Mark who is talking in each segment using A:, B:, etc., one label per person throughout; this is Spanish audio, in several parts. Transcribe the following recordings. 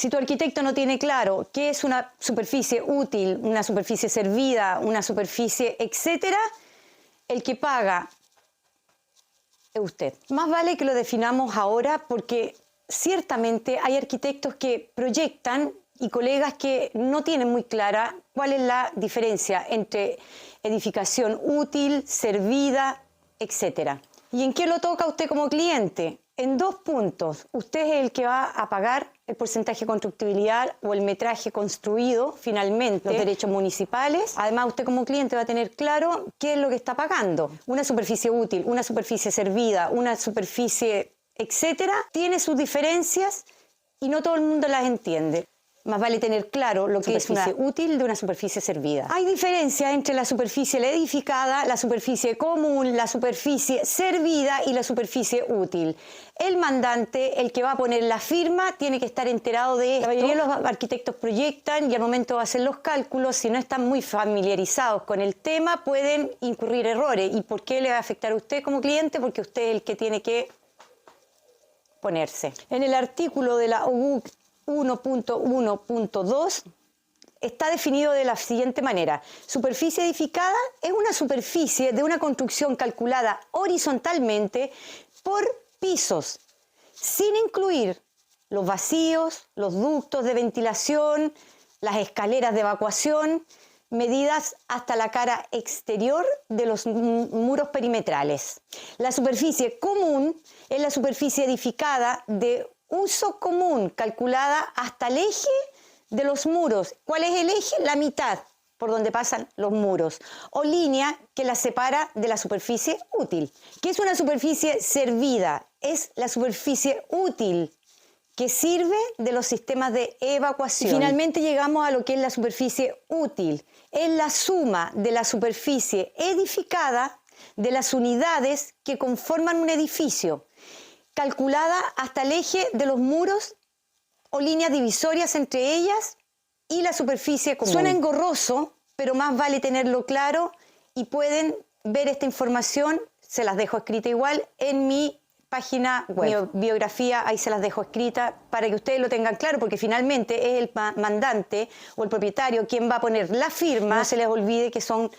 A: Si tu arquitecto no tiene claro qué es una superficie útil, una superficie servida, una superficie, etcétera, el que paga es usted. Más vale que lo definamos ahora porque ciertamente hay arquitectos que proyectan y colegas que no tienen muy clara cuál es la diferencia entre edificación útil, servida, etcétera. ¿Y en qué lo toca usted como cliente? En 2 puntos. Usted es el que va a pagar el porcentaje de constructibilidad o el metraje construido finalmente, los derechos municipales. Además, usted como cliente va a tener claro qué es lo que está pagando. Una superficie útil, una superficie servida, una superficie, etcétera, tiene sus diferencias y no todo el mundo las entiende. Más vale tener claro lo que es una útil de una superficie servida. Hay diferencia entre la superficie edificada, la superficie común, la superficie servida y la superficie útil. El mandante, el que va a poner la firma, tiene que estar enterado de esto. La mayoría de los arquitectos proyectan y al momento de hacer los cálculos, si no están muy familiarizados con el tema, pueden incurrir errores. ¿Y por qué le va a afectar a usted como cliente? Porque usted es el que tiene que ponerse. En el artículo de la OUC 1.1.2 está definido de la siguiente manera. Superficie edificada es una superficie de una construcción calculada horizontalmente por pisos, sin incluir los vacíos, los ductos de ventilación, las escaleras de evacuación, medidas hasta la cara exterior de los muros perimetrales. La superficie común es la superficie edificada de uso común, calculada hasta el eje de los muros. ¿Cuál es el eje? La mitad por donde pasan los muros, o línea que la separa de la superficie útil. ¿Qué es una superficie servida? Es la superficie útil que sirve de los sistemas de evacuación. Y finalmente llegamos a lo que es la superficie útil. Es la suma de la superficie edificada de las unidades que conforman un edificio, calculada hasta el eje de los muros o líneas divisorias entre ellas y la superficie común. Suena engorroso, pero más vale tenerlo claro y pueden ver esta información, se las dejo escrita igual, en mi página web, mi biografía, ahí se las dejo escrita para que ustedes lo tengan claro, porque finalmente es el mandante o el propietario quien va a poner la firma. No se les olvide que son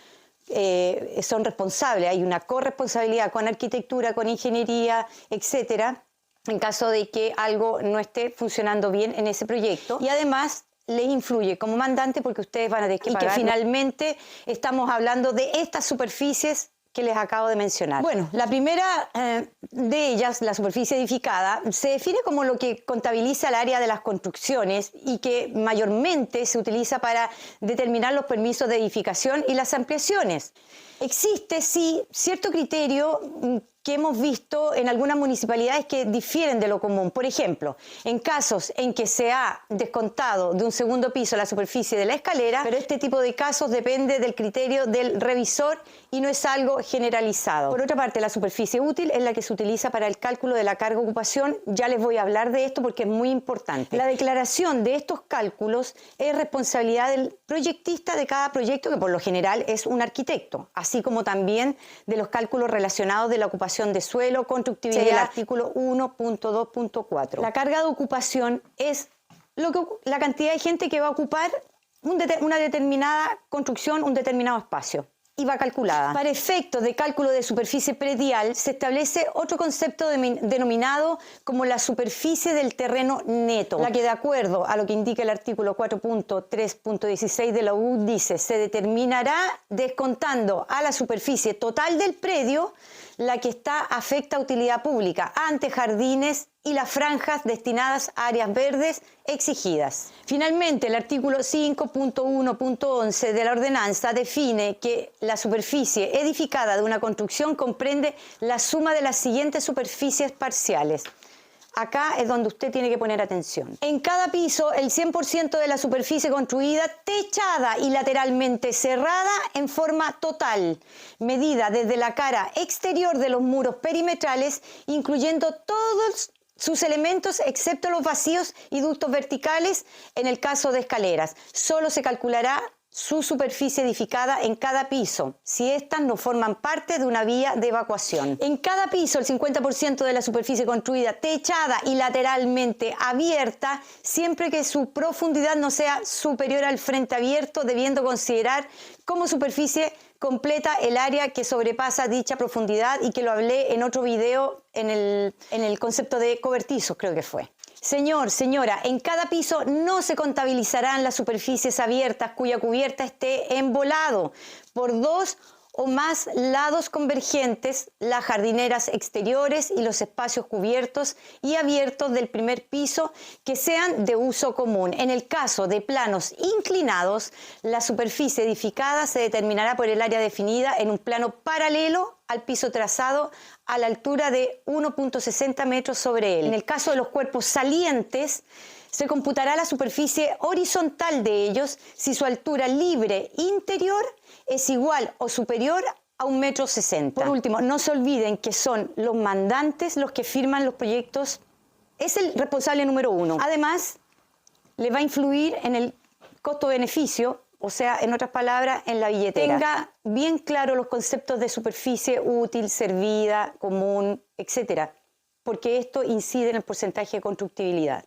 A: responsables, hay una corresponsabilidad con arquitectura, con ingeniería, etcétera, en caso de que algo no esté funcionando bien en ese proyecto. Y además les influye como mandante porque ustedes van a tener que pagar. Y que finalmente estamos hablando de estas superficies que les acabo de mencionar. Bueno, la primera de ellas, la superficie edificada, se define como lo que contabiliza el área de las construcciones y que mayormente se utiliza para determinar los permisos de edificación y las ampliaciones. Existe, sí, cierto criterio que hemos visto en algunas municipalidades que difieren de lo común. Por ejemplo, en casos en que se ha descontado de un segundo piso la superficie de la escalera, pero este tipo de casos depende del criterio del revisor y no es algo generalizado. Por otra parte, la superficie útil es la que se utiliza para el cálculo de la carga ocupación. Ya les voy a hablar de esto porque es muy importante. La declaración de estos cálculos es responsabilidad del proyectista de cada proyecto, que por lo general es un arquitecto, así como también de los cálculos relacionados de la ocupación de suelo, constructividad, el artículo 1.2.4. La carga de ocupación es la cantidad de gente que va a ocupar una determinada construcción, un determinado espacio. Y va calculada. Para efectos de cálculo de superficie predial se establece otro concepto denominado como la superficie del terreno neto, la que de acuerdo a lo que indica el artículo 4.3.16 de la OUC dice se determinará descontando a la superficie total del predio la que está afecta a utilidad pública, ante jardines y las franjas destinadas a áreas verdes exigidas. Finalmente, el artículo 5.1.11 de la ordenanza define que la superficie edificada de una construcción comprende la suma de las siguientes superficies parciales. Acá es donde usted tiene que poner atención. En cada piso, el 100% de la superficie construida, techada y lateralmente cerrada en forma total, medida desde la cara exterior de los muros perimetrales, incluyendo todos sus elementos excepto los vacíos y ductos verticales en el caso de escaleras. Solo se calculará su superficie edificada en cada piso, si éstas no forman parte de una vía de evacuación. En cada piso, el 50% de la superficie construida, techada y lateralmente abierta, siempre que su profundidad no sea superior al frente abierto, debiendo considerar como superficie completa el área que sobrepasa dicha profundidad, y que lo hablé en otro video en el concepto de cobertizos, creo que fue. Señor, señora, en cada piso no se contabilizarán las superficies abiertas cuya cubierta esté embolado por dos o más lados convergentes, las jardineras exteriores y los espacios cubiertos y abiertos del primer piso que sean de uso común. En el caso de planos inclinados, la superficie edificada se determinará por el área definida en un plano paralelo al piso trazado a la altura de 1.60 metros sobre él. En el caso de los cuerpos salientes, se computará la superficie horizontal de ellos si su altura libre interior es igual o superior a 1,60 m. Por último, no se olviden que son los mandantes los que firman los proyectos. Es el responsable número 1. Además, le va a influir en el costo-beneficio, o sea, en otras palabras, en la billetera. Tenga bien claro los conceptos de superficie útil, servida, común, etcétera, porque esto incide en el porcentaje de constructibilidad.